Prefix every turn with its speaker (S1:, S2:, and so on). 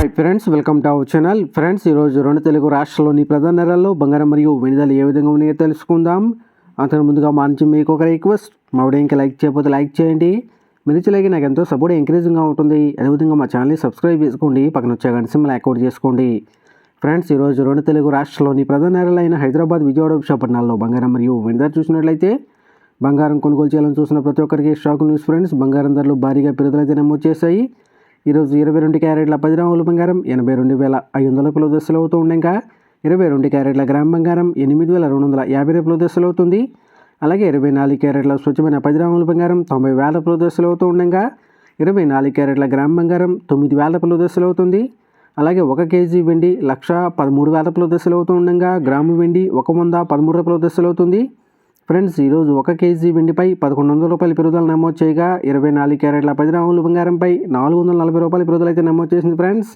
S1: Hi friends, welcome to our channel. Friends, ఈరోజు రెండు తెలుగు రాష్ట్రాల్లోని ప్రధాన నగరాల్లో బంగారం మరియు వెండి ధరలు ఏ విధంగా ఉన్నాయో తెలుసుకుందాం. అంతకు ముందుగా మా నుంచి మీకు ఒక రిక్వెస్ట్, మా వీడియో ఇంకా లైక్ చేయకపోతే లైక్ చేయండి. మీరు ఇచ్చే లైక్ నాకు ఎంతో సపోర్ట్ ఎంకరేజింగ్గా ఉంటుంది. అదేవిధంగా మా ఛానల్ని సబ్స్క్రైబ్ చేసుకోండి, పక్కన వచ్చే గంట సింబల్ యాక్టివేట్ చేసుకోండి. ఫ్రెండ్స్, ఈరోజు రెండు తెలుగు రాష్ట్రాల్లోని ప్రధాన నగరాలైన హైదరాబాద్, విజయవాడ, విశాఖపట్నాల్లో బంగారం మరియు వెండి ధర చూసినట్లయితే బంగారం కొనుగోలు చేయాలని చూసిన ప్రతి ఒక్కరికి షాక్ న్యూస్. ఫ్రెండ్స్, బంగారం ధరలు భారీగా పెరుగుదలైతే నమోదు చేశాయి. ఈరోజు 22 క్యారెట్ల 10 గ్రాముల బంగారం 82,500 రూపాయల దశలు అవుతూ ఉండగా 22 క్యారెట్ల గ్రామ్ బంగారం 8,250 రూపాయల దశలు అవుతుంది. అలాగే 24 క్యారెట్ల స్వచ్ఛమైన 10 గ్రాముల బంగారం 90,000 రూపాయల దశలు అవుతూ ఉండగా 24 క్యారెట్ల గ్రామ్ బంగారం 9,000 రూపాయల దశలు అవుతుంది. అలాగే 1 కేజీ వెండి 1,13,000 రూపాయల దశలు అవుతూ ఉండగా గ్రాము వెండి 113 రూపాయల దశలు అవుతుంది. ఫ్రెండ్స్, ఈరోజు 1 కేజీ వెండిపై 1,100 రూపాయల పెరుగుదల నమోదు చేయగా 24 క్యారెట్ల 10 గ్రాముల బంగారంపై 440 రూపాయల పెరుగుదల అయితే నమోదు చేసింది. ఫ్రెండ్స్,